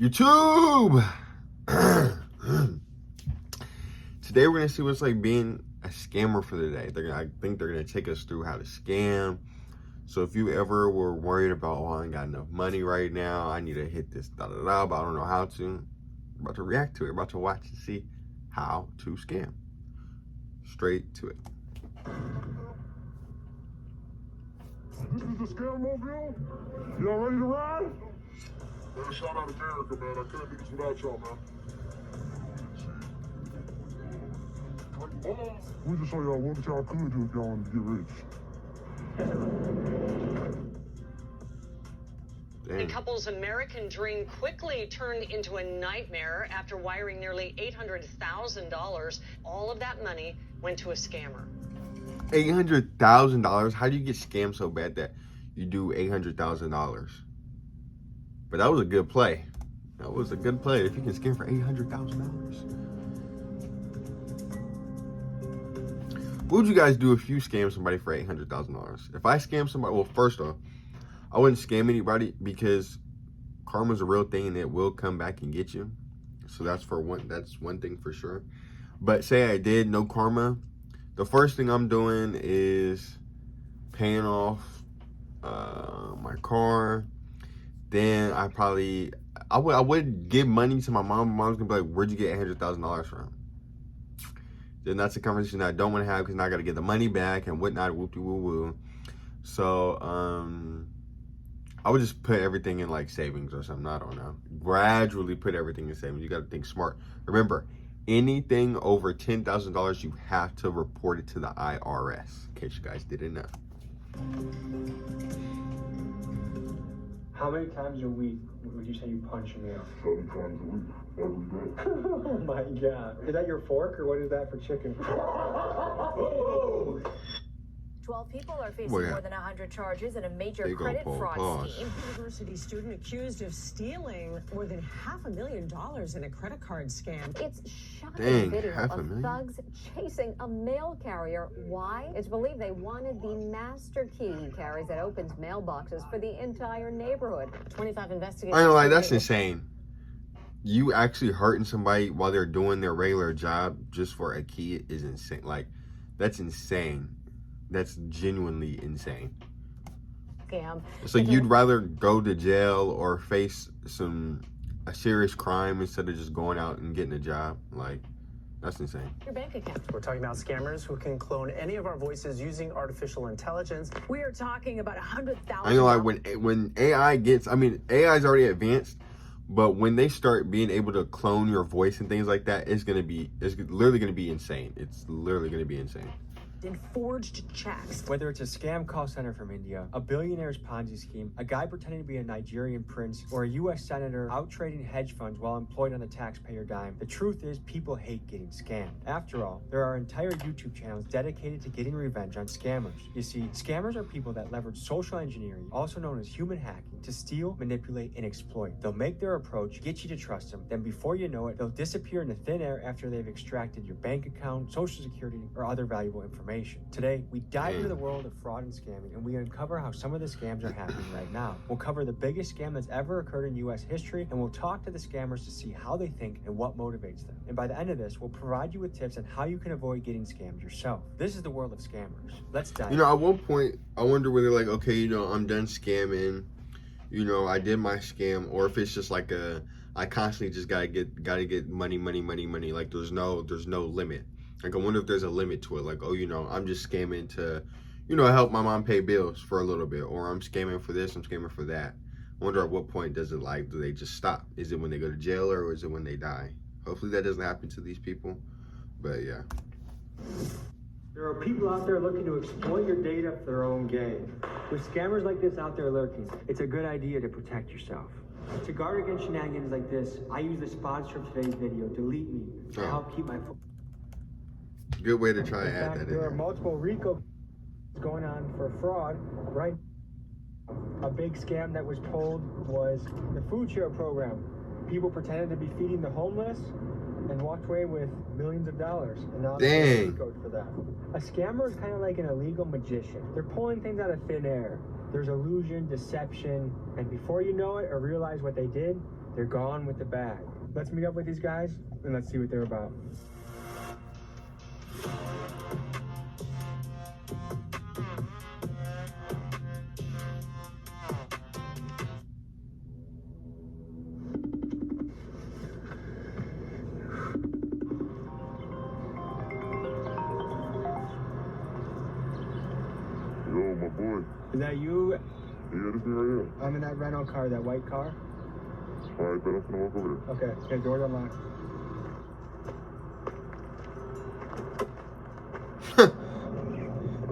YouTube! Today we're gonna see what it's like being a scammer for the day. I think they're gonna take us through how to scam. So if you ever were worried about, oh, I ain't got enough money right now, I need to hit this but I don't know how to. I'm about to react to it. I'm about to watch and see how to scam. Straight to it. This is the scam mobile. Y'all ready to ride? Man, shout out to America, man. I couldn't do this without y'all, man. We just show y'all what y'all could do if y'all wanted to get rich. The couple's American dream quickly turned into a nightmare after wiring nearly $800,000. All of that money went to a scammer. $800,000? How do you get scammed so bad that you do $800,000? But that was a good play. That was a good play. If you can scam for $800,000. What would you guys do if you scam somebody for $800,000? If I scam somebody, well, first off, I wouldn't scam anybody because karma's a real thing and it will come back and get you. So that's one thing for sure. But say I did, no karma. The first thing I'm doing is paying off my car. Then I would give money to my mom. My mom's gonna be like, "Where'd you get $800,000 from?" Then that's a conversation that I don't want to have because now I got to get the money back and whatnot. Whoop de woo woo. So I would just put everything in like savings or something. I don't know. Gradually put everything in savings. You got to think smart. Remember, anything over $10,000, you have to report it to the IRS. In case you guys didn't know. How many times a week would you say you punch a meal? 7 times a week, every day. Oh my God. Is that your fork or what is that for chicken? 12 people are facing more than 100 charges in a major credit fraud scheme. University student accused of stealing more than $500,000 in a credit card scam. It's shocking video of thugs chasing a mail carrier. Why? It's believed they wanted the master key he carries that opens mailboxes for the entire neighborhood. 25 investigators. I ain't like, that's insane. You actually hurting somebody while they're doing their regular job just for a key is insane. Like, that's insane. That's genuinely insane. Scam. So you'd rather go to jail or face a serious crime instead of just going out and getting a job? Like, that's insane. Your bank account. We're talking about scammers who can clone any of our voices using artificial intelligence. We are talking about 100,000. I know, like when AI gets, I mean, AI is already advanced, but when they start being able to clone your voice and things like that, it's literally gonna be insane. It's literally gonna be insane. In forged checks. Whether it's a scam call center from India, a billionaire's Ponzi scheme, a guy pretending to be a Nigerian prince, or a U.S. senator out trading hedge funds while employed on the taxpayer dime, the truth is people hate getting scammed. After all, there are entire YouTube channels dedicated to getting revenge on scammers. You see, scammers are people that leverage social engineering, also known as human hacking, to steal, manipulate, and exploit. They'll make their approach, get you to trust them, then before you know it, they'll disappear into thin air after they've extracted your bank account, social security, or other valuable information. Today, we dive into the world of fraud and scamming, and we uncover how some of the scams are happening right now. We'll cover the biggest scam that's ever occurred in U.S. history, and we'll talk to the scammers to see how they think and what motivates them. And by the end of this, we'll provide you with tips on how you can avoid getting scammed yourself. This is the world of scammers. Let's dive in. You know, at one point, I wonder whether like, okay, you know, I'm done scamming. You know, I did my scam, or if it's just like I constantly just gotta get money. Like there's no limit. Like, I wonder if there's a limit to it. Like, oh, you know, I'm just scamming to, you know, help my mom pay bills for a little bit. Or I'm scamming for this, I'm scamming for that. I wonder at what point do they just stop? Is it when they go to jail or is it when they die? Hopefully that doesn't happen to these people. But, yeah. There are people out there looking to exploit your data for their own gain. With scammers like this out there lurking, it's a good idea to protect yourself. To guard against shenanigans like this, I use the sponsor of today's video, Delete Me, to help keep my phone. Good way to try to add that in. There are multiple RICO going on for fraud, right? A big scam that was pulled was the food share program. People pretended to be feeding the homeless and walked away with millions of dollars. And now they're RICO'd for that. A scammer is kind of like an illegal magician. They're pulling things out of thin air. There's illusion, deception, and before you know it or realize what they did, They're gone with the bag. Let's meet up with these guys and let's see what they're about. Yo, my boy. Is that you? Yeah, this me right here. I'm in that rental car, that white car. All right, bet I'm finna walk over there. Okay, doors unlocked.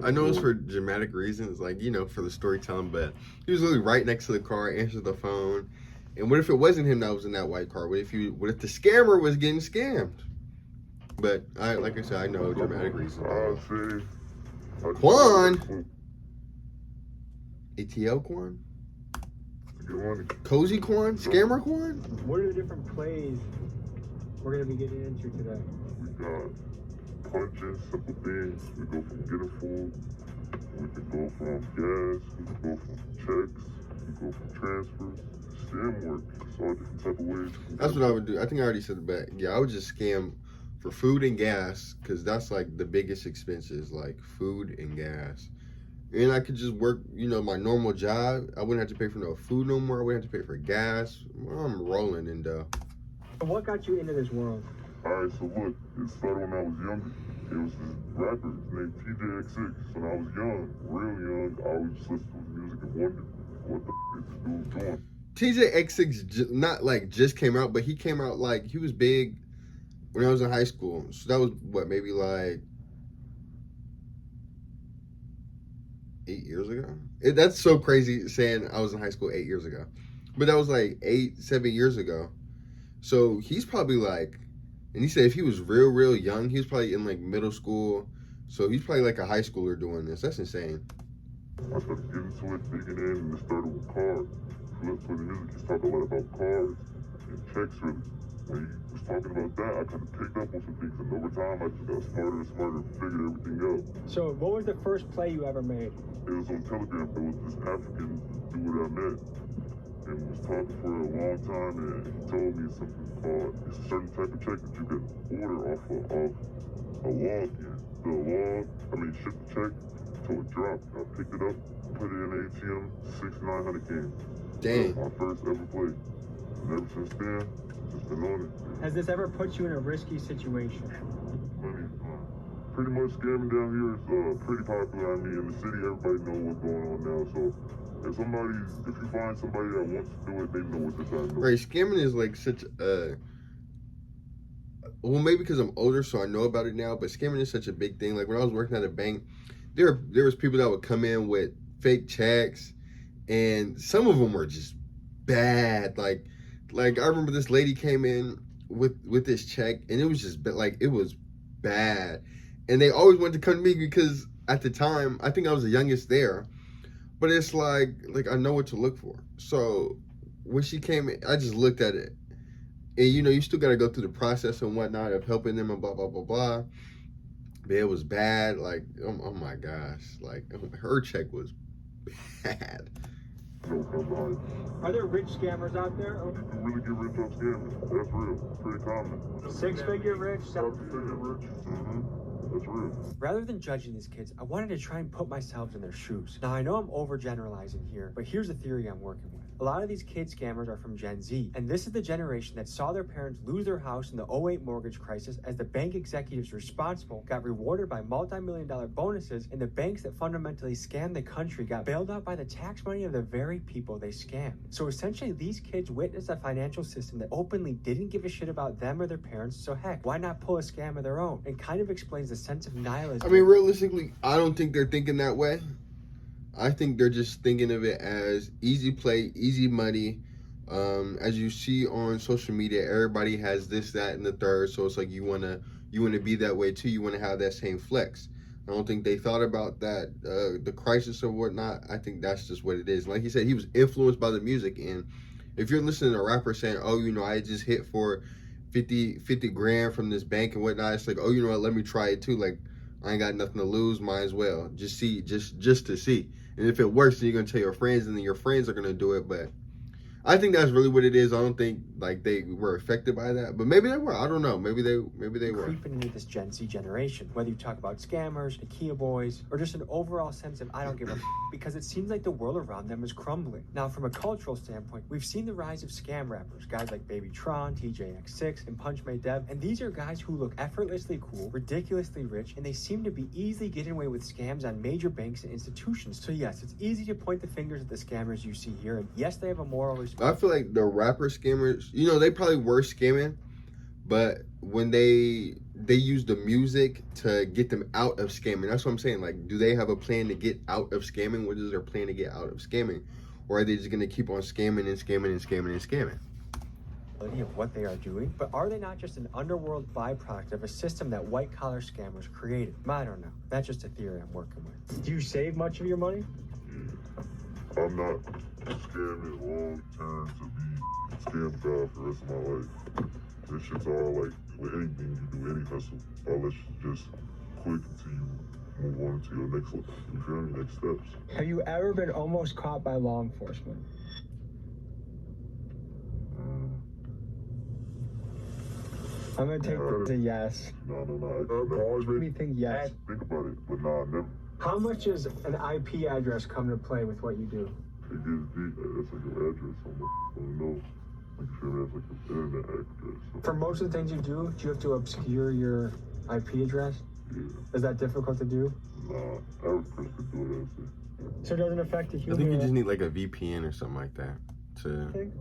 I know it's for dramatic reasons, like, you know, for the storytelling, but he was literally right next to the car, answered the phone. And what if it wasn't him that was in that white car? What if the scammer was getting scammed? But like I said, I know dramatic reasons. I say. Quan? ATL Quan? Get money. Cozy Quan? Scammer Quan? What are the different plays we're going to be getting into today? We got punching, simple things. We go from getting food. We can go from gas. We can go from checks. We can go from transfers. Scam work. It's all different type of ways. That's what I would do. I think I already said it back. Yeah, I would just scam for food and gas, because that's like the biggest expenses, like food and gas. And I could just work, you know, my normal job. I wouldn't have to pay for no food no more. I wouldn't have to pay for gas. Well, I'm rolling in dough. What got you into this world? Alright, so look, it started when I was younger. It was this rapper, his name TJX6. When I was young, real young, I always just listened to his music and wondered what the f is this dude doing. TJX6 not like just came out, but he came out like, he was big when I was in high school. So that was what, maybe like 8 years ago? That's so crazy saying I was in high school 8 years ago. But that was like 7 years ago. So he's probably like, and he said if he was real young, he was probably in like middle school. So he's probably like a high schooler doing this. That's insane. I started getting to it, digging in, and it started with cars. If you listen to the music, he's talking a lot about cars and checks, really. When he was talking about that, I kind of picked up on some things, and over time, I just got smarter and smarter and figured everything out. So what was the first play you ever made? It was on Telegram. It was this African dude I met, and we was talking for a long time, and he told me something called, it's a certain type of check that you can order off of a log. The log, ship the check till it dropped. I picked it up, put it in the ATM, 6,900 came. Dang. That was my first ever play. And ever since then, just been on it. Has this ever put you in a risky situation? Money, pretty much scamming down here is pretty popular. In the city, everybody knows what's going on now. So if you find somebody that wants to do it, they know what they're trying to do. Right, scamming is like such a, well, maybe because I'm older, so I know about it now, but scamming is such a big thing. Like when I was working at a bank, there was people that would come in with fake checks, and some of them were just bad. Like I remember this lady came in with this check, and it was just like, it was bad. And they always wanted to come to me because at the time, I think I was the youngest there. But it's like I know what to look for. So when she came in, I just looked at it. And, you know, you still got to go through the process and whatnot of helping them and blah, blah, blah, blah. But it was bad. Like, oh my gosh. Like, her check was bad. Are there rich scammers out there? You can really get rich off scamming. That's real. It's pretty common. 6-figure rich, 7-figure rich. That's real. Rather than judging these kids, I wanted to try and put myself in their shoes. Now, I know I'm overgeneralizing here, but here's the theory I'm working with. A lot of these kid scammers are from Gen Z, and this is the generation that saw their parents lose their house in the 08 mortgage crisis as the bank executives responsible got rewarded by multi-million-dollar bonuses, and the banks that fundamentally scammed the country got bailed out by the tax money of the very people they scammed. So essentially, these kids witnessed a financial system that openly didn't give a shit about them or their parents, so heck, why not pull a scam of their own? And kind of explains the sense of nihilism. I mean, realistically, I don't think they're thinking that way. I think they're just thinking of it as easy play, easy money. As you see on social media, everybody has this, that, and the third. So it's like you wanna be that way too. You wanna have that same flex. I don't think they thought about that, the crisis or whatnot. I think that's just what it is. Like he said, he was influenced by the music. And if you're listening to a rapper saying, "Oh, you know, I just hit for 50 grand from this bank and whatnot," it's like, "Oh, you know what? Let me try it too." Like, I ain't got nothing to lose, might as well just see, just to see. And if it works, then you're gonna tell your friends, and then your friends are gonna do it. But I think that's really what it is. I don't think like they were affected by that, but maybe they were. I don't know. Maybe they were. Creeping into this Gen Z generation, whether you talk about scammers, the Kia boys, or just an overall sense of I don't give a because it seems like the world around them is crumbling. Now, from a cultural standpoint, we've seen the rise of scam rappers, guys like Baby Tron, TJX6, and Punch May Dev, and these are guys who look effortlessly cool, ridiculously rich, and they seem to be easily getting away with scams on major banks and institutions. So yes, it's easy to point the fingers at the scammers you see here, and yes, they have a moral responsibility. I feel like the rapper scammers, you know, they probably were scamming, but when they use the music to get them out of scamming, that's what I'm saying. Like, do they have a plan to get out of scamming? What is their plan to get out of scamming? Or are they just going to keep on scamming and scamming and scamming and scamming? Of what they are doing, but are they not just an underworld byproduct of a system that white-collar scammers created? I don't know. That's just a theory I'm working with. Do you save much of your money? I'm not scamming long term to be scam god for the rest of my life. This shit's all like with anything you do, any hustle. All let's just quick until you move on to your next, you feel me, next steps. Have you ever been almost caught by law enforcement? I'm gonna take this as a yes. No. Always made me think yes. Think about it, but nah, never. How much does an IP address come to play with what you do? It gets deep. That's like your address. I don't know. Like, you feel me? That's like an internet address. So. For most of the things you do you have to obscure your IP address? Yeah. Is that difficult to do? Nah, average person could do it, I'd say. So it doesn't affect the I human. think you just need like a VPN or something like that to.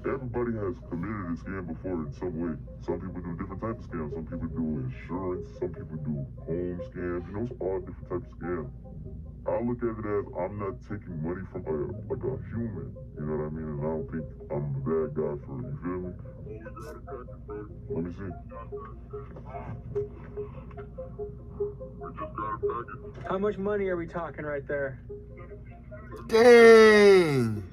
Everybody has committed a scam before in some way. Some people do different types of scams. Some people do insurance. Some people do home scams. You know, it's all different types of scams. I look at it as I'm not taking money from a human. You know what I mean? And I don't think I'm the bad guy for it. You feel me? Let me see. We just got a package. How much money are we talking right there? Dang!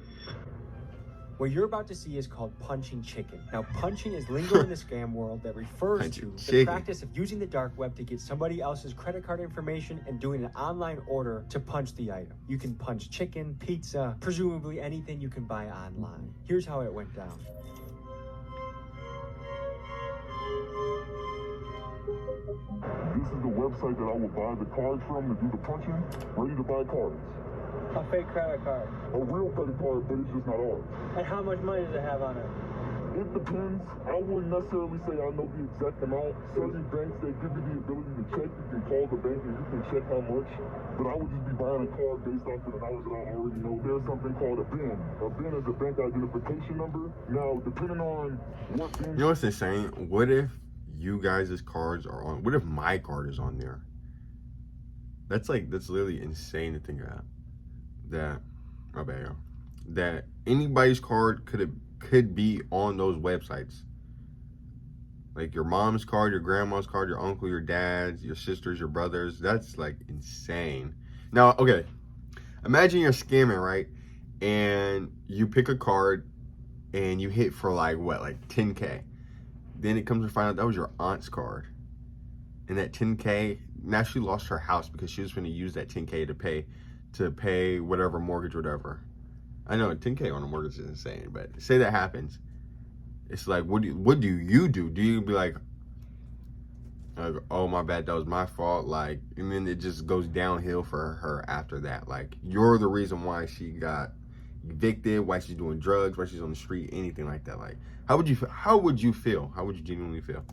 What you're about to see is called punching chicken. Now, punching is lingo in the scam world that refers Punching to chicken. the practice of using the dark web to get somebody else's credit card information and doing an online order to punch the item. You can punch chicken, pizza, presumably anything you can buy online. Here's how it went down. This is the website that I will buy the cards from to do the punching. Ready to buy cards. A fake credit card. A real credit card, but it's just not ours. And how much money does it have on it? It depends. I wouldn't necessarily say I know the exact amount. Certain banks, they give you the ability to check. You can call the bank and you can check how much. But I would just be buying a card based off of the knowledge that I already know. There's something called a BIN. A BIN is a bank identification number. Now, depending on what BIN... You know what's insane? What if you guys' cards are on? What if my card is on there? That's literally insane to think about. That anybody's card could be on those websites. Like your mom's card, your grandma's card, your uncle, your dad's, your sisters, your brothers. That's like insane. Now, okay, imagine you're scamming, right? And you pick a card and you hit for like 10K. Then it comes to find out that was your aunt's card. And that 10K, now she lost her house because she was going to use that 10K to pay whatever mortgage, whatever. I know 10K on a mortgage is insane, but say that happens. It's like, what do you do? Do you be like, oh my bad, that was my fault? Like, and then it just goes downhill for her after that. Like, you're the reason why she got evicted, why she's doing drugs, why she's on the street, anything like that. Like, how would you feel? How would you genuinely feel?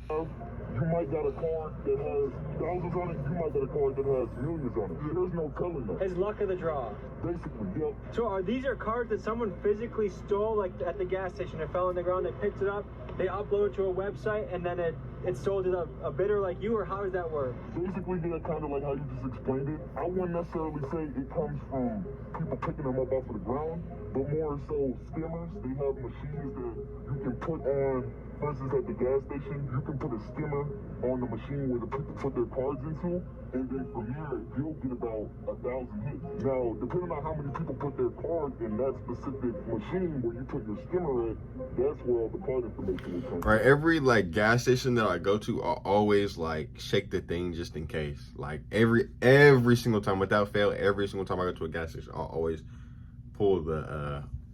You might got a card that has thousands on it. You might got a card that has millions on it. There's no color though. It's luck of the draw. Basically, yep. So these are cards that someone physically stole, like at the gas station? It fell on the ground, they picked it up, they upload it to a website, and then it's sold to a bidder like you, or how does that work? Basically, yeah, kind of like how you just explained it. I wouldn't necessarily say it comes from people picking them up off of the ground, but more so scammers. They have machines that you can put on. For instance, at the gas station, you can put a skimmer on the machine where the people put their cards into, and then from there, you'll get about 1,000 hits. Now, depending on how many people put their cards in that specific machine where you put your skimmer at, that's where all the card information will come from. Right, every like gas station that I go to, I always like shake the thing just in case. Like every single time, without fail, every single time I go to a gas station, I'll always pull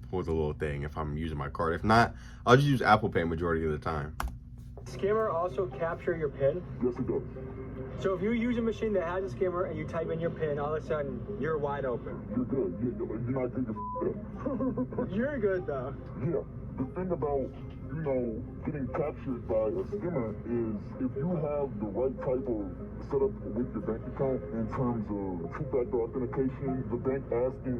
pull the little thing if I'm using my card. If not, I'll just use Apple Pay majority of the time. Scammer also capture your PIN. Yes, it does. So if you use a machine that has a scammer and you type in your PIN, all of a sudden you're wide open. You're good. You're not getting up. You're good though. Yeah. The thing about, getting captured by a scammer is if you have the right type of setup with your bank account in terms of two-factor authentication, the bank asking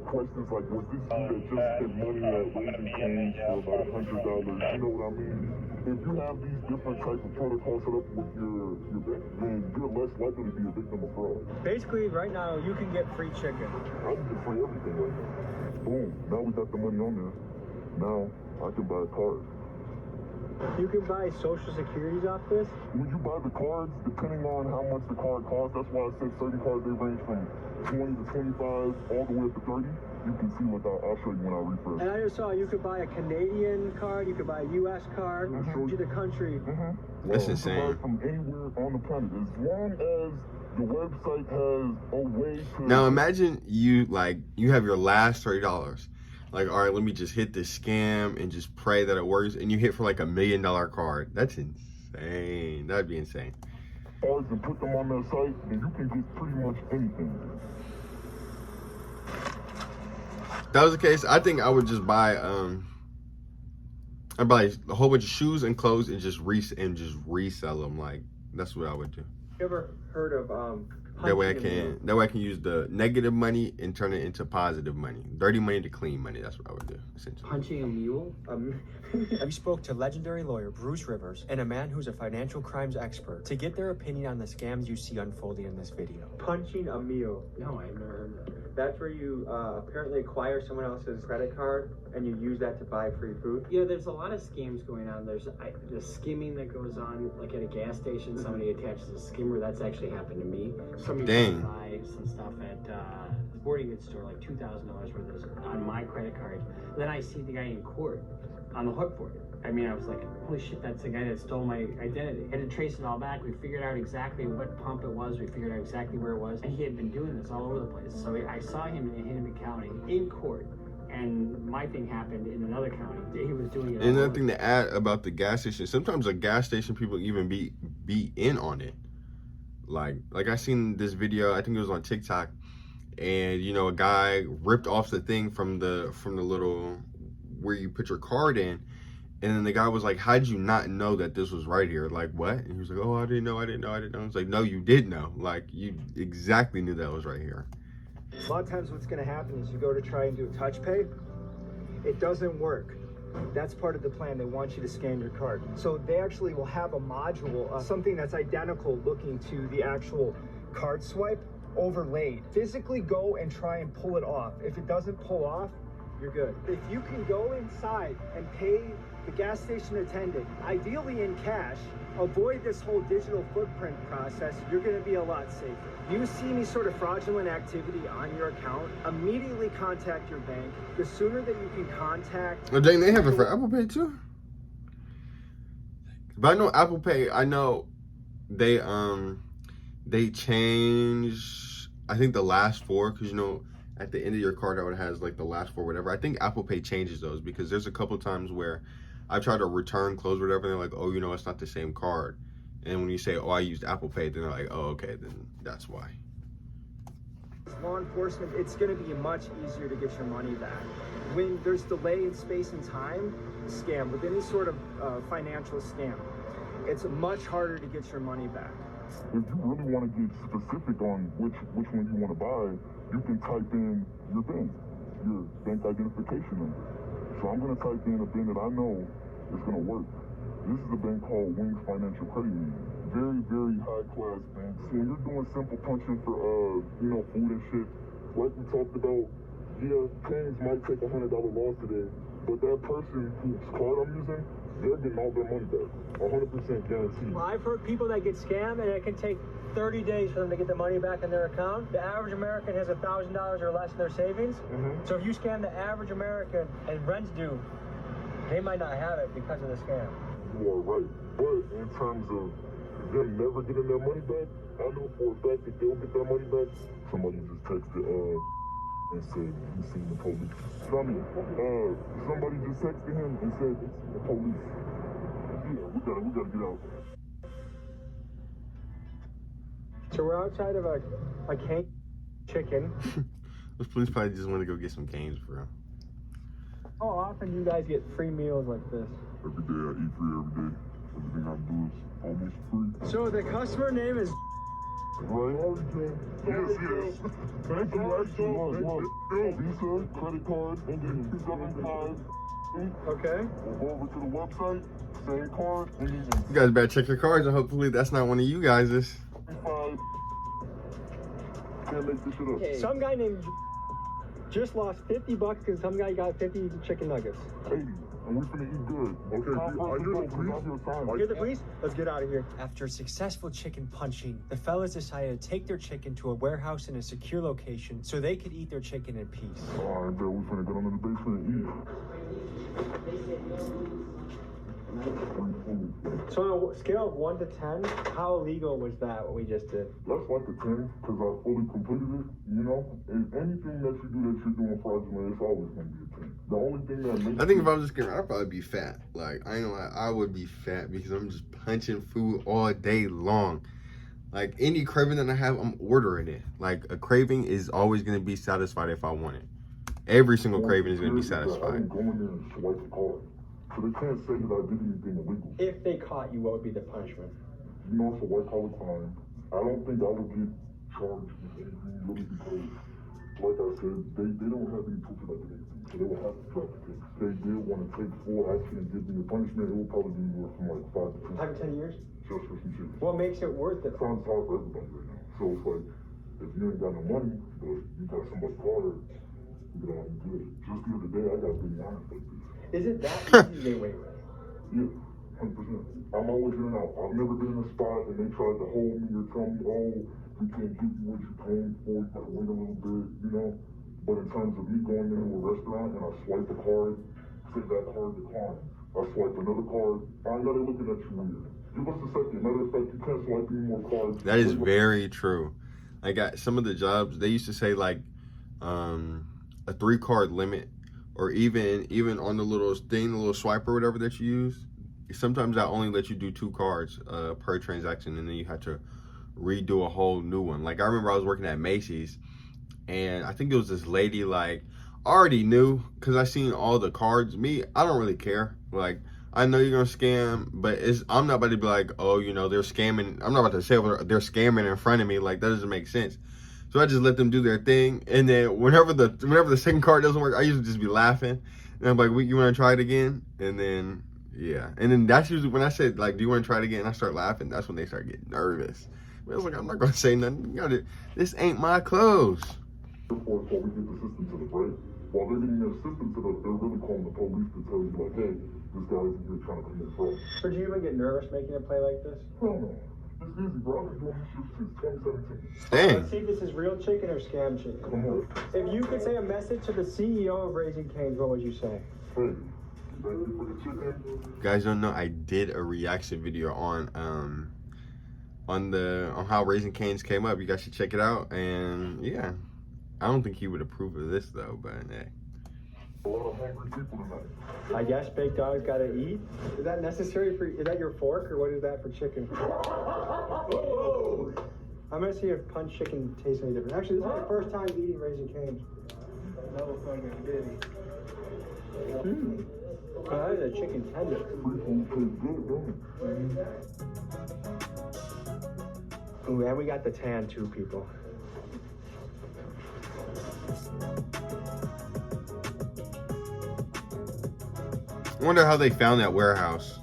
questions like, was this you that just spent money at Raising Cane's for about $100? You know what I mean? If you have these different types of protocols set up with your bank, then you're less likely to be a victim of fraud. Basically, right now you can get free chicken. I can get free everything right now. Boom. Now we got the money on there. Now I can buy a card. You can buy Social Securities off this? When you buy the cards, depending on how much the card costs, that's why I said certain cards, they range from 20 to 25 all the way up to 30. You can see what I'll show you when I refresh. And I just saw you could buy a Canadian card, you could buy a US card, show you the country. That's insane. You can buy from anywhere on the planet. As long as the website has a way to... Now imagine you have your last $30. Like, all right, let me just hit this scam and just pray that it works. And you hit for like $1 million card. That's insane. That'd be insane. Or you can put them on their site and you can get pretty much anything. If that was the case, I think I would just buy I'd buy a whole bunch of shoes and clothes and just resell them. Like, that's what I would do. You ever heard of That way I can use the negative money and turn it into positive money. Dirty money to clean money. That's what I would do, essentially. Punching a mule? We spoke to legendary lawyer Bruce Rivers and a man who's a financial crimes expert to get their opinion on the scams you see unfolding in this video. Punching a mule. No, I've never heard of that. That's where you apparently acquire someone else's credit card and you use that to buy free food. Yeah, there's a lot of scams going on. There's the skimming that goes on, like at a gas station, somebody attaches a skimmer. That's actually happened to me. Somebody buy some stuff at a sporting goods store, like $2,000 worth of on my credit card. And then I see the guy in court on the hook for it. I mean, I was like, holy shit, that's the guy that stole my identity. Had to trace it all back. We figured out exactly what pump it was. We figured out exactly where it was. And he had been doing this all over the place. So I saw him in Hennepin County in court. And my thing happened in another county. He was doing it. And another thing to add about the gas station, sometimes a gas station people even be in on it. Like I seen this video, I think it was on TikTok, and a guy ripped off the thing from the little where you put your card in, and then the guy was like, "How did you not know that this was right here?" Like, what? And he was like, "Oh, I didn't know." It's like, no, you did know. Like, you exactly knew that was right here. A lot of times what's going to happen is you go to try and do a touch pay, it doesn't work. That's part of the plan. They want you to scan your card. So they actually will have a module, something that's identical looking to the actual card swipe overlaid. Physically go and try and pull it off. If it doesn't pull off, you're good. If you can go inside and pay the gas station attendant, ideally in cash, avoid this whole digital footprint process, you're going to be a lot safer. You see any sort of fraudulent activity on your account, immediately contact your bank. The sooner that you can contact... Oh, dang, they have it for Apple Pay too? But I know Apple Pay, I know they change, I think the last four, because at the end of your card how it has like the last four, whatever. I think Apple Pay changes those, because there's a couple times where I try to return clothes, whatever, and they're like, oh, it's not the same card. And when you say, oh, I used Apple Pay, then they're like, oh, okay, then that's why. Law enforcement, it's going to be much easier to get your money back. When there's delay in space and time, scam, with any sort of financial scam, it's much harder to get your money back. If you really want to get specific on which one you want to buy, you can type in your BIN, your bank identification number. So I'm going to type in a BIN that I know is going to work. This is a bank called Wings Financial Credit Union. Very, very high class bank. So when you're doing simple punching for, food and shit, like we talked about, yeah, Cane's might take $100 loss today, but that person whose card I'm using, they're getting all their money back. 100% guaranteed. Well, I've heard people that get scammed and it can take 30 days for them to get the money back in their account. The average American has $1,000 or less in their savings. So if you scam the average American and rent's due, they might not have it because of the scam. You are right. But in terms of them never getting their money back, I know for a fact that they'll get their money back. Somebody just texted, and said he seen the police. Sonny, somebody just texted him and said it's the police. Yeah, we gotta get out. So we're outside of a cane chicken. Those police probably just want to go get some canes, bro. How often do you guys get free meals like this? Every day I eat free every day. Everything I do is almost free. So the customer name is Right? Yes. Thank you. Actually, look. Visa, credit card, ending 275. okay. We'll go over to the website, same card, ending You guys better check your cards, and hopefully that's not one of you guys'. 35. Can't make this shit up. Some guy named just lost $50 because some guy got 50 chicken nuggets. 80. And we finna eat good. Okay, I hear the police. Hear the police? Let's get out of here. After a successful chicken punching, the fellas decided to take their chicken to a warehouse in a secure location so they could eat their chicken in peace. Alright, bro, we finna get under the basement and eat. So on a scale of 1 to 10, how illegal was that, what we just did? That's like a 10, because I fully completed it, you know? And anything that you do that you're doing fraudulent, it's always gonna be a 10. The only thing that makes I think if I was just kidding, I'd probably be fat. Like, I ain't gonna lie, I would be fat because I'm just punching food all day long. Like, any craving that I have, I'm ordering it. Like, a craving is always gonna be satisfied if I want it. Every single craving is gonna be I satisfied. didn't go in there and swipe the card. So they can't say that I did anything illegal. If they caught you, what would be the punishment? You know, it's a white collar crime. I don't think I would get charged with anything really because, like I said, they don't have any proof of anything. So they will have to drop the case. They did want to take full action and give me a punishment. It will probably be anywhere from like 5 to 10. 5 to 10 years? Just for some shit. What makes it worth it? Time's hard for everybody right now. So it's like, if you ain't got no money, but you got somebody's card, you get out and do it. Just the other day, I got really honest like this. Is it that easy to get away with? Yeah, 100%. I'm always in and out. I've never been in a spot and they tried to hold me or tell me, oh, we can't give you what you're paying for, you gotta wait a little bit, you know? But in terms of me going into a restaurant and I swipe a card, say that card declined. I swipe another card, I ain't gotta looking at you weird. Give us a second. Matter of fact, you can't swipe any more cards. That is very true. Like, at some of the jobs, they used to say, like, a 3-card limit. Or even on the little thing, the little swiper or whatever that you use, sometimes I only let you do 2 cards per transaction, and then you have to redo a whole new one. Like, I remember I was working at Macy's, and I think it was this lady, like, I already knew, because I seen all the cards. Me, I don't really care. Like, I know you're gonna scam, but I'm not about to be like, oh, you know, they're scamming. I'm not about to say they're scamming in front of me. Like, that doesn't make sense. So I just let them do their thing, and then whenever the second card doesn't work, I usually just be laughing, and I'm like, "You want to try it again?" And then that's usually when I said, like, "Do you want to try it again?" And I start laughing. That's when they start getting nervous. But I was like, I'm not gonna say nothing. This ain't my clothes. While we get the system to the break, while they're getting their system to the, they're really calling the police to tell you, like, hey, this guy's in here trying to commit fraud. So do you even get nervous making a play like this? Hell no. It's easy, bro. I've been doing this shit since 2017. Dang. Let's see if this is real chicken or scam chicken. Come on. If you could say a message to the CEO of Raising Cane's, what would you say? Hey, thank you for the chicken. You guys don't know, I did a reaction video on how Raising Cane's came up. You guys should check it out. And yeah, I don't think he would approve of this though, but hey. A lot of hungry people tonight. I guess big dog's gotta eat. Is that necessary for? Is that your fork or what is that for chicken? I'm gonna see if punch chicken tastes any different. Actually, this is my first time eating Raising Cane's. No fucking diddy. Oh, that is a chicken tender. Ooh, and we got the tan too, people. I wonder how they found that warehouse.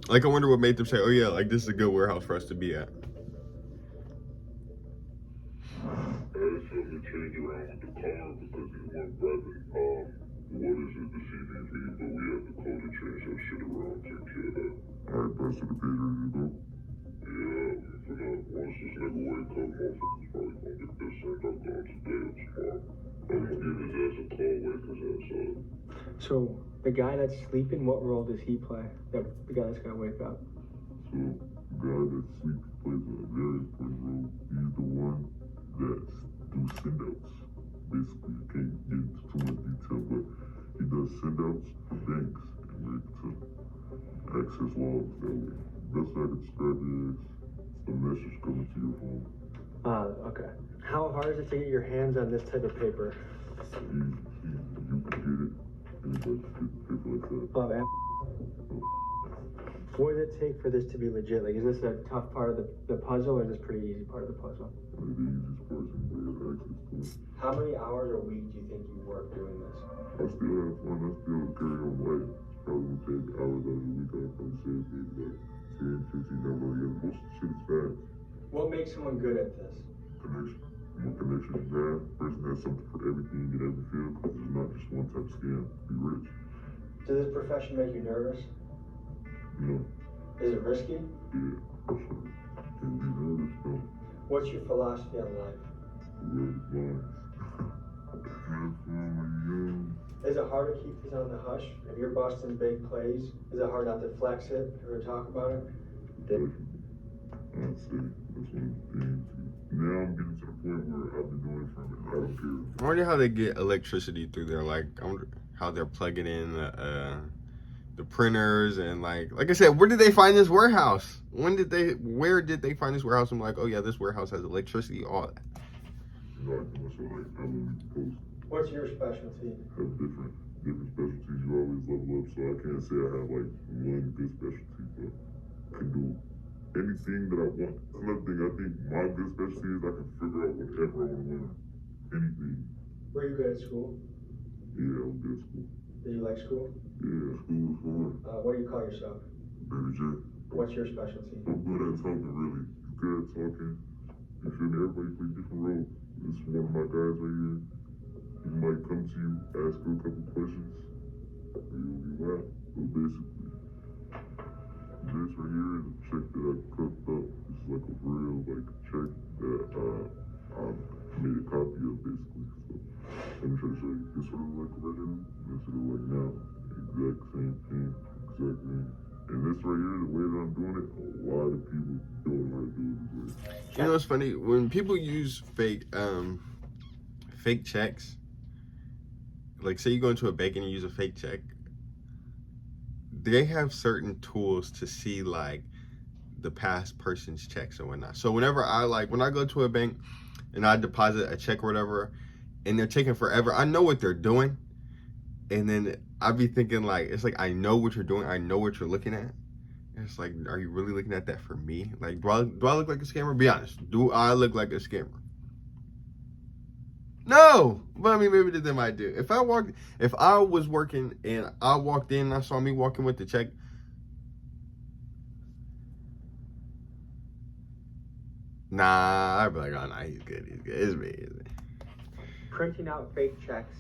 Like, I wonder what made them say, oh yeah, like, this is a good warehouse for us to be at. It's something to change around with the car because it went driving, the CVV, but we have to call to change that shit around, take care of that. Alright, pass to the Peter, you go. Yeah, for now, once this nigga wake up, motherfuckers probably gonna get this sent up on today or tomorrow. I'm gonna give his ass a call, wake his ass up. So, the guy that's sleeping, what role does he play? The guy that's gonna wake up? So, the guy that sleeps plays a very important role. He's the one that's through send-outs. Basically, I can't get into too much detail, but he does send-outs for banks, and we're able to access logs that way. Best I can describe it is a message coming to your phone. Okay. How hard is it to get your hands on this type of paper? You can get it. Anybody can get paper like that. What does it take for this to be legit? Like, is this a tough part of the puzzle, or is this pretty easy part of the puzzle? The easiest person we have access to it. How many hours a week do you think you work doing this? I still have fun. I still carry on life. Probably gonna take hours out of the week. I'll probably say maybe like 10, 15 hours. Yeah, most of the shit is fast. What makes someone good at this? Connection. More connection you have. Person has something for everything in every field, because there's not just one type of scam. Be rich. Does this profession make you nervous? No. Is it risky? Yeah, for sure. Can't be nervous, no. What's your philosophy on life? The word is blind. Have fun, Is it hard to keep this on the hush? If you're busting big plays, is it hard not to flex it or talk about it? Definitely. I'd say that's one of the things. Now I'm getting to the point where I've been doing it from it. I don't care. I wonder how they get electricity through there. Like, I wonder how they're plugging in the printers and like I said, where did they find this warehouse? Where did they find this warehouse? I'm like, oh yeah, this warehouse has electricity, all that. What's your specialty? Have different specialties. You always level up, so I can't say I have like one good specialty, but I can do anything that I want. Another thing, I think my good specialty is I can figure out whatever I want to learn. Anything. Were you good at school? Yeah, I was good at school. Did you like school? Yeah, school was fun. What do you call yourself? Baby J. What's your specialty? I'm good at talking, really. You good at talking. You feel me? Everybody play different roles. This is one of my guys right here. He might come to you, ask you a couple questions, and you'll be laugh. But basically, this right here is a check that I cooked up. This is like a real check that I made a copy of, basically. So let me try to show you. This what it look like original. This what it look like now. Exact same thing. Exactly. And this right here, the way that I'm doing it, a lot of people don't know how to do it this way. You know, it's funny when people use fake checks. Like, say you go into a bank and you use a fake check. They have certain tools to see like the past person's checks and whatnot. So whenever when I go to a bank and I deposit a check or whatever, and they're taking forever, I know what they're doing. And then I'd be thinking like, it's like, I know what you're doing. I know what you're looking at. And it's like, are you really looking at that for me? Like, do I look like a scammer? Be honest. Do I look like a scammer? No, but I mean, maybe to them I do. If I was working and I walked in and I saw me walking with the check, nah, I'd be like, oh, nah, he's good. It's me. Printing out fake checks,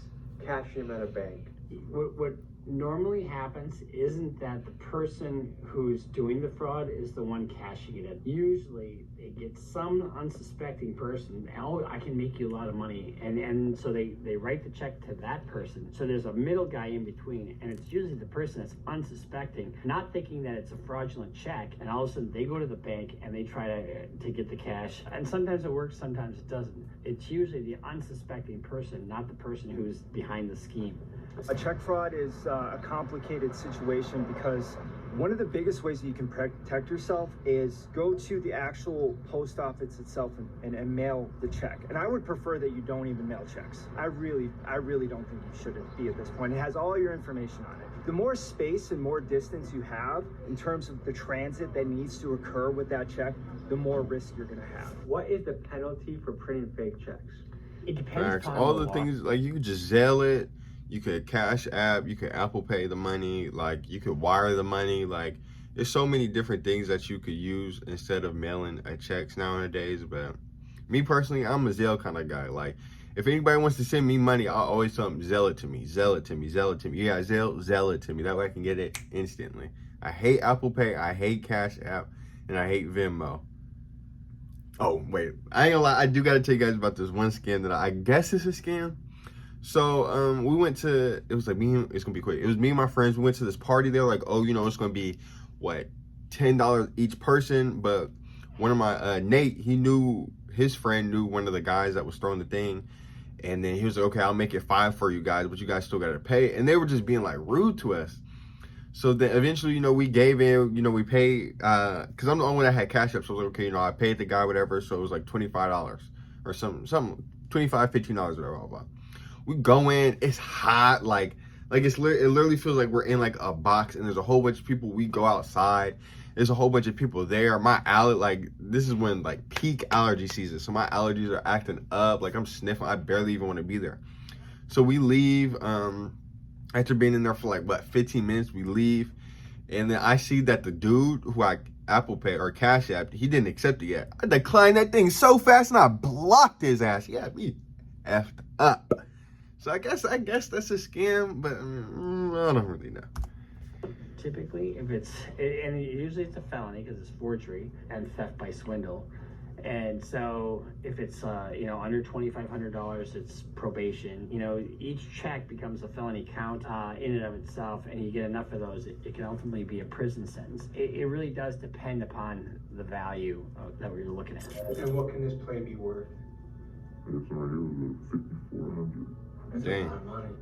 cashing them at a bank. What normally happens isn't that the person who's doing the fraud is the one cashing it in. Usually they get some unsuspecting person, oh, I can make you a lot of money, and so they write the check to that person. So there's a middle guy in between, and it's usually the person that's unsuspecting, not thinking that it's a fraudulent check, and all of a sudden they go to the bank and they try to get the cash. And sometimes it works, sometimes it doesn't. It's usually the unsuspecting person, not the person who's behind the scheme. A check fraud is a complicated situation because one of the biggest ways that you can protect yourself is go to the actual post office itself and mail the check. And I would prefer that you don't even mail checks. I really don't think you should be at this point. It has all your information on it. The more space and more distance you have in terms of the transit that needs to occur with that check, the more risk you're gonna have. What is the penalty for printing fake checks? It depends on all the things, like you could just Zelle it, you could Cash App, you could Apple Pay the money, like you could wire the money. Like there's so many different things that you could use instead of mailing a checks nowadays. But me personally, I'm a Zelle kind of guy. Like if anybody wants to send me money, I'll always tell them, Zelle it to me, Zelle it to me, Zelle it to me. Yeah, Zelle it to me. That way I can get it instantly. I hate Apple Pay, I hate Cash App, and I hate Venmo. Oh, wait, I ain't gonna lie, I do gotta tell you guys about this one scam that I guess is a scam. So we went to, it was like me, it's gonna be quick. It was me and my friends, we went to this party. They were like, oh, you know, it's gonna be, what, $10 each person. But one of my, Nate, he knew his friend knew one of the guys that was throwing the thing, and then he was like, okay, I'll make it 5 for you guys, but you guys still gotta pay. And they were just being like rude to us. So then eventually, we gave in, we paid, because I'm the only one that had Cash App. So I was like, okay, I paid the guy whatever. So it was like $25 or something, $25, $15, whatever, blah, blah. We go in, it's hot, like it literally feels like we're in like a box, and there's a whole bunch of people. We go outside, there's a whole bunch of people there. This is when like peak allergy season, so my allergies are acting up, like I'm sniffing. I barely even want to be there. So we leave, after being in there for like 15 minutes, we leave, and then I see that the dude who I Apple Pay or Cash App, he didn't accept it yet. I declined that thing so fast, and I blocked his ass. Yeah, me effed up. So I guess that's a scam, but I don't really know. Typically, if and usually it's a felony because it's forgery and theft by swindle. And so if it's under $2,500, it's probation. Each check becomes a felony count in and of itself, and you get enough of those, it can ultimately be a prison sentence. It really does depend upon the value that we're looking at. And what can this play be worth? It's right here was $5,400. That's Dang. a lot of money.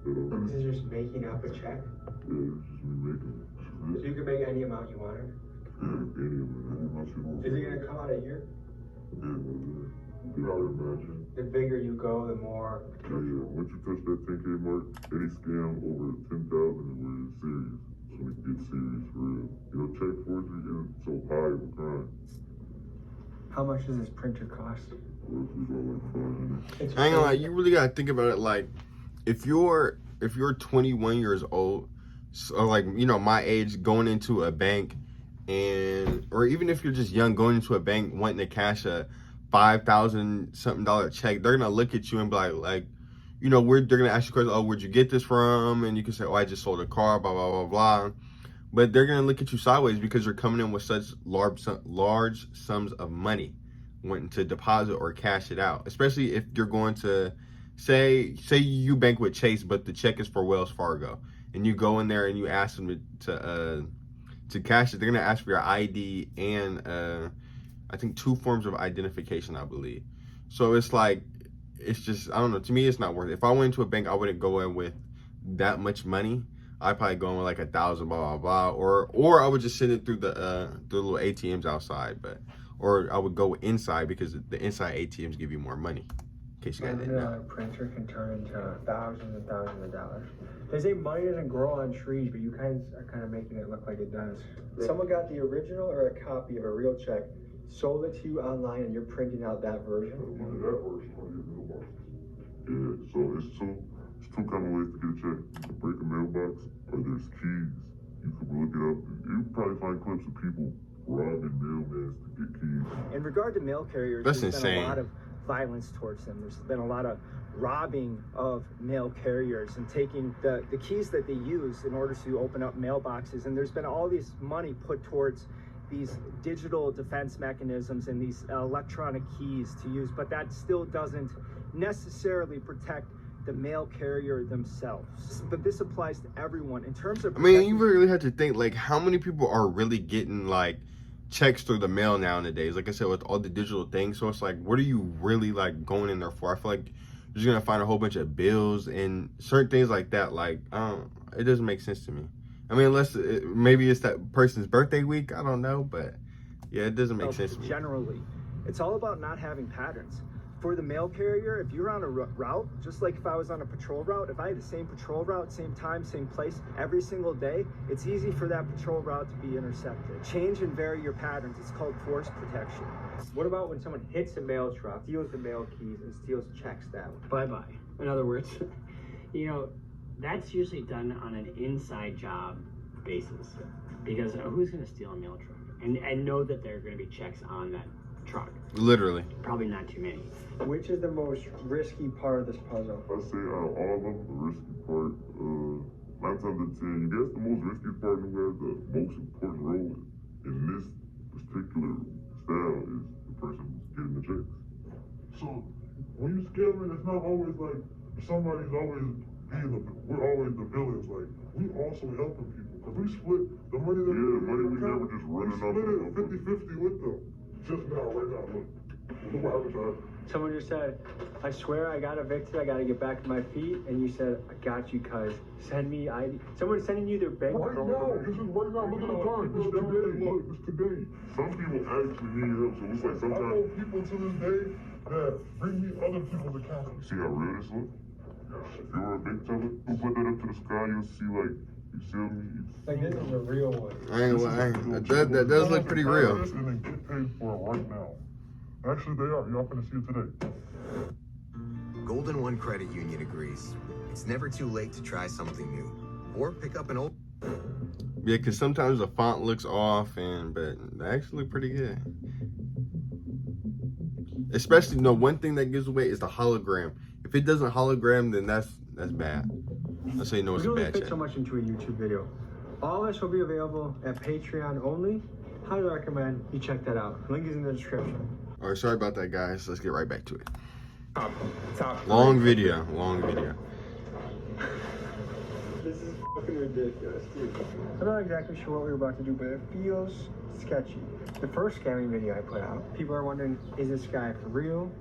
This This is just making up a check? Yeah, it's just me making it. So you can make any amount you wanted? Any amount you want. Is it gonna come out of here? Yeah, I would imagine. The bigger you go, the more. Yeah. Once you touch that 10K mark, any scam over 10,000 is where it's serious. So it gets serious for real. Check forgery isn't so high of a crime. How much does this printer cost? Well, it's like 500. I ain't gonna lie, you really gotta think about it. Like, if you're 21 years old, so like my age, going into a bank, or even if you're just young, going into a bank wanting to cash a $5,000 something check, they're gonna look at you and be like, they're gonna ask you questions. Oh, where'd you get this from? And you can say, oh, I just sold a car, blah blah blah blah. But they're gonna look at you sideways because you're coming in with such large sums of money, wanting to deposit or cash it out. Especially if you're going to say you bank with Chase, but the check is for Wells Fargo, and you go in there and you ask them to cash it. They're gonna ask for your ID and I think 2 forms of identification, I believe. So it's just, I don't know. To me, it's not worth it. If I went into a bank, I wouldn't go in with that much money. I'd probably go in with like 1,000, blah blah blah, or I would just send it through the little ATMs outside, or I would go inside because the inside ATMs give you more money. In case you guys didn't know. A printer can turn into thousands and thousands of dollars. They say money doesn't grow on trees, but you guys are kind of making it look like it does. Someone got the original or a copy of a real check, sold it to you online, and you're printing out that version? That version, yeah, so it's two kind of ways to get a check. You can break a mailbox, or there's keys. You can look it up. You can probably find clips of people robbing mailmen to get keys. In regard to mail carriers, That's there's been insane. a lot of violence towards them. There's been a lot of robbing of mail carriers and taking the keys that they use in order to open up mailboxes. And there's been all this money put towards these digital defense mechanisms and these electronic keys to use, but that still doesn't necessarily protect the mail carrier themselves. But this applies to everyone in terms of You really have to think, like, how many people are really getting like checks through the mail nowadays? Like I said, with all the digital things, so it's like, what are you really like going in there for? I feel like you're just gonna find a whole bunch of bills and certain things like that. Like, it doesn't make sense to me. Unless maybe it's that person's birthday week, I don't know, but yeah, it doesn't make sense to me. Generally, it's all about not having patterns. For the mail carrier, if you're on a route, just like if I was on a patrol route, if I had the same patrol route, same time, same place, every single day, it's easy for that patrol route to be intercepted. Change and vary your patterns. It's called force protection. What about when someone hits a mail truck, steals the mail keys, and steals checks that way? Bye-bye. In other words, that's usually done on an inside job basis, because who's going to steal a mail truck and know that there are going to be checks on that truck? Literally. Probably not too many. Which is the most risky part of this puzzle? I say out of all of them, the risky part, 9 times out of 10, you guess the most risky part who has the most important role in this particular style is the person who's getting the checks. So when you scamming, it's not always like somebody's always we're always the villains. Like, we also helping people because we split the money that we never just running up. We split it 50-50 with them. Just now, right now, look. Look what happened to her. Someone just said, I swear I got evicted, I gotta get back on my feet, and you said, I got you, cuz. Send me ID. Someone's sending you their bank Right now, this is right now, look at the time. It's today, look, it's today. Some people actually need help, so it's like sometimes. I know people to this day that bring me other people's accounts. You see how real this look? If you were a big teller, you put that up to the sky, you'll see like, you see me? Like, this is a real one. That does look pretty real. And then get paid for it right now. Actually, they are. Y'all finna see it today. Golden One Credit Union agrees. It's never too late to try something new. Or pick up an old... Yeah, because sometimes the font looks off, but they actually look pretty good. Especially, one thing that gives away is the hologram. If it doesn't hologram, then that's bad. That's how you know it's a bad fit check. so much into a YouTube video. All this will be available at Patreon only. Highly recommend you check that out. Link is in the description. All right, sorry about that, guys. Let's get right back to it. Top Long video, long video. This is fucking ridiculous, dude. I'm not exactly sure what we were about to do, but it feels sketchy. The first scamming video I put out, people are wondering, is this guy for real?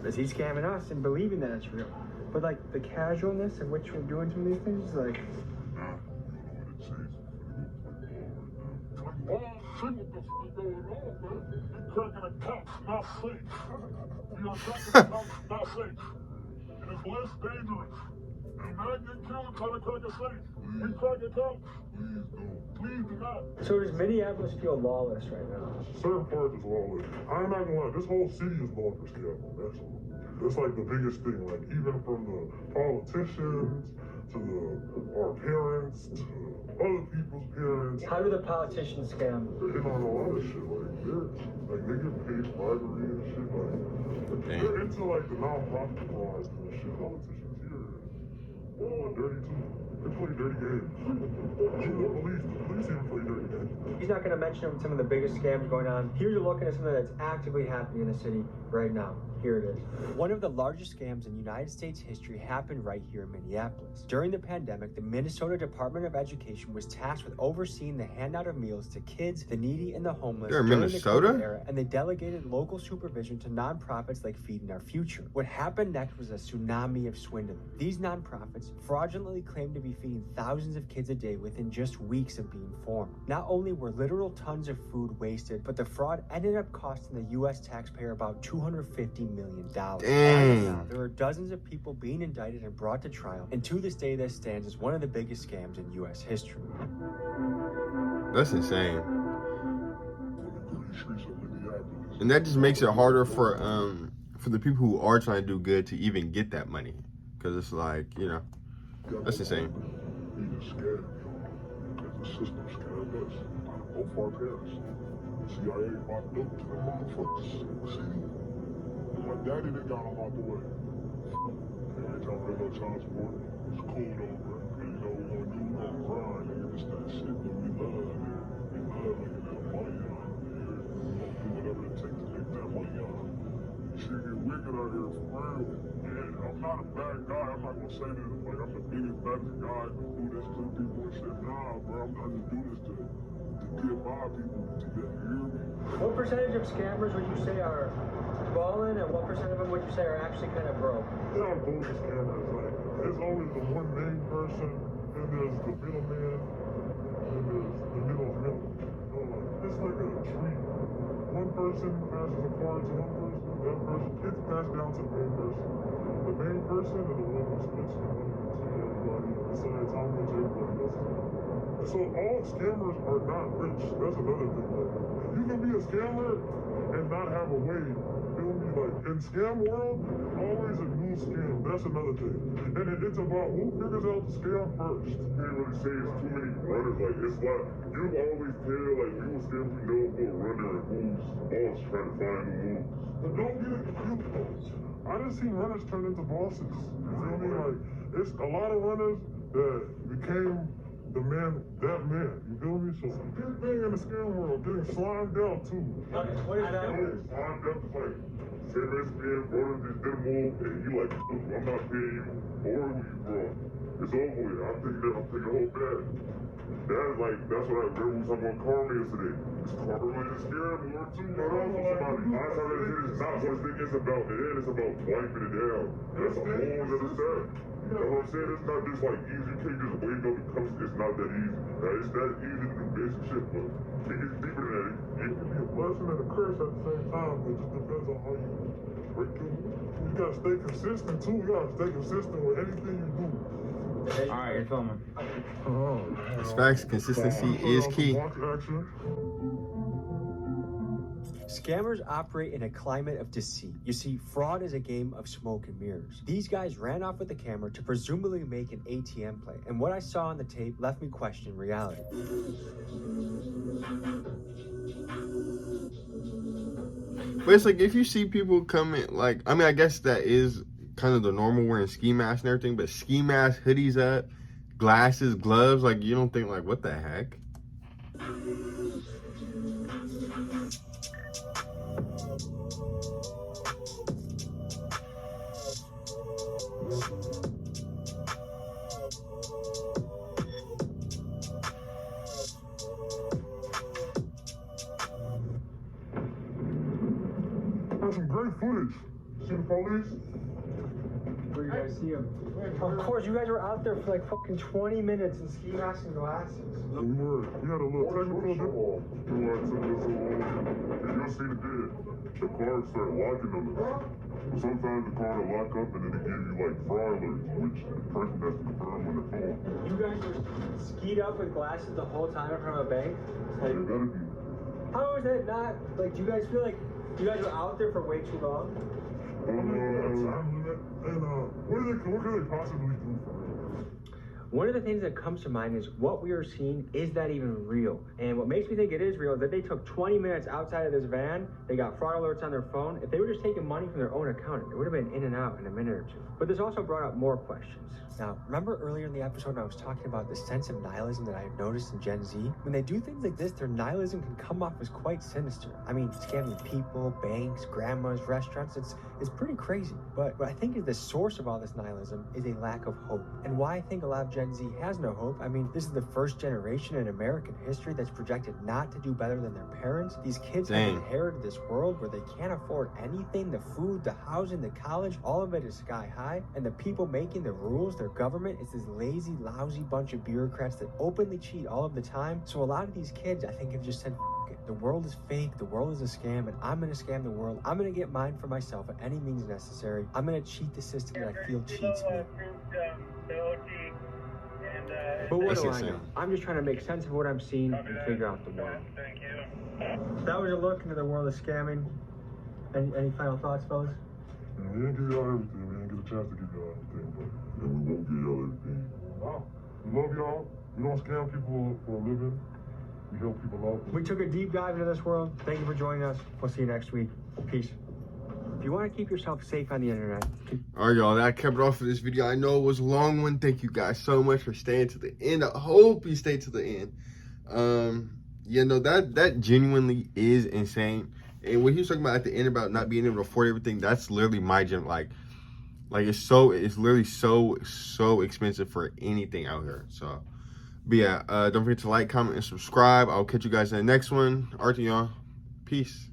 Is he scamming us and believing that it's real? But like the casualness in which we're doing some of these things is like, Oh, see what the fuck going on, man. You're cracking accounts, not safe. You're cracking accounts, not safe. And it's less dangerous. You might get killed trying to crack a safe. We crack accounts. Please do not. so does Minneapolis feel lawless right now? Certain parts is lawless. I'm not gonna lie, this whole city is lawless for scamming. That's like the biggest thing. Like even from the politicians to our parents to other people's parents. How do the politicians scam? They're in on a lot of shit. Like they get paid bribery and shit. Like they're into like the non-profit frauds and shit. Politicians here, they're dirty too. They play dirty games. Even the police even play dirty games. He's not going to mention some of the biggest scams going on. Here's a look at something that's actively happening in the city right now. Here it is. One of the largest scams in United States history happened right here in Minneapolis. During the pandemic, the Minnesota Department of Education was tasked with overseeing the handout of meals to kids, the needy, and the homeless They're in during Minnesota? the COVID era, and they delegated local supervision to nonprofits like Feeding Our Future. What happened next was a tsunami of swindling. These nonprofits fraudulently claimed to be feeding thousands of kids a day within just weeks of being formed. Not only were literal tons of food wasted, but the fraud ended up costing the U.S. taxpayer about $250 million. Dang. There are dozens of people being indicted and brought to trial, and to this day this stands as one of the biggest scams in U.S. history. That's insane. And that just makes it harder for the people who are trying to do good to even get that money. Because it's like, that's insane. The system scammed us. Both our parents. CIA locked up to the motherfuckers. See? My daddy, they got him out the way. Every time I no child support, it's cool though, bro. We're gonna grind and get that shit that we love. We love making that money out here. We're gonna do whatever it takes to make that money out. Shit get wicked out here for real. And I'm not a bad guy. I'm not gonna say this like I'm the biggest, baddest guy to do this to people and shit. Nah, bro. I'm not just do this to get by people to get hear me. What percentage of scammers would you say are balling, and what percent of them would you say are actually kind of broke? There are both scammers. Like, there's always the one main person, and there's the middleman, and there's the middle. It's like a tree. One person passes a card to one person, that person gets passed down to the main person. The main person is the one who splits the money to everybody, decides how much everybody else is. So all scammers are not rich. That's another thing. Like, you can be a scammer and not have a way. Feel me? Like in scam world, always a new scam. That's another thing. And it's about who figures out the scam first. You can't really say it's too many runners. Like it's like you always tell like you will scam to know who a runner and who's boss trying to find the moves. But don't get it confused. I done seen runners turn into bosses. You feel me? Like it's a lot of runners that became that man, you feel me? So big thing in the scam world, getting slimed out too. What is that? Slimed out is like, say this man brought in this demo and you like, I'm not paying you or who you brought. It's over with. I'm taking the whole bag. That's what I read was talking about karma yesterday. It's karma-related scam or two, not off of somebody. 9 times out of 10 it's not what I think it's about. At the end, it's about wiping it down. That's a whole other step. You know what I'm saying? It's not just like easy. You can't just wake up and come. It's not that easy. Now, it's that easy to do basic shit, but it gets deeper than that. It can be a blessing and a curse at the same time, but it just depends on how you break through. You gotta stay consistent too. You gotta stay consistent with anything you do. Alright, you're filming. It's facts. Consistency is key. Scammers operate in a climate of deceit. You see, fraud is a game of smoke and mirrors. These guys ran off with the camera to presumably make an ATM play, and what I saw on the tape left me questioning reality. But it's like, if you see people coming, like, I mean, I guess that is kind of the normal, wearing ski masks and everything, but ski masks, hoodies up, glasses, gloves, like, you don't think, like, what the heck? That's some great footage. See the police? Where you guys see him? Of course, you guys were out there for like fucking 20 minutes in ski masks and glasses. We had a little technical difficulty. And you'll see the dead. The cars start locking on us. But sometimes the car will lock up and then they give you like fraud alerts, which the person has to confirm on their phone. You guys were skied up with glasses the whole time in front of a bank? Like, it better be. How is that not, like, do you guys feel like you guys were out there for way too long? What could they possibly do for real? One of the things that comes to mind is what we are seeing, is that even real? And what makes me think it is real is that they took 20 minutes outside of this van, they got fraud alerts on their phone. If they were just taking money from their own account, it would have been in and out in a minute or two. But this also brought up more questions. Now, remember earlier in the episode when I was talking about the sense of nihilism that I've noticed in Gen Z? When they do things like this, their nihilism can come off as quite sinister. I mean, scamming people, banks, grandmas, restaurants, it's pretty crazy. But what I think is the source of all this nihilism is a lack of hope. And why I think a lot of Gen Z has no hope, I mean, this is the first generation in American history that's projected not to do better than their parents. These kids have inherited this world where they can't afford anything. The food, the housing, the college, all of it is sky high. And the people making the rules, their government, is this lazy, lousy bunch of bureaucrats that openly cheat all of the time. So a lot of these kids, I think, have just said, F it. The world is fake, the world is a scam, and I'm gonna scam the world. I'm gonna get mine for myself at any means necessary. I'm gonna cheat the system that I feel cheats me. But what do I know? I'm just trying to make sense of what I'm seeing and figure out the why. That was a look into the world of scamming. Any final thoughts, fellas? Yeah, we didn't give y'all everything. We didn't get a chance to give y'all everything, but we won't give y'all everything. Wow. We love y'all. We don't scam people for a living. We help people out. We took a deep dive into this world. Thank you for joining us. We'll see you next week. Peace. If you want to keep yourself safe on the internet. All right, y'all. That kept it off for this video. I know it was a long one. Thank you guys so much for staying to the end. I hope you stayed to the end. Yeah, no, that genuinely is insane. And what he was talking about at the end about not being able to afford everything, that's literally my like it's literally so expensive for anything out here. So, but yeah, don't forget to like, comment, and subscribe. I'll catch you guys in the next one. All right, y'all. Peace.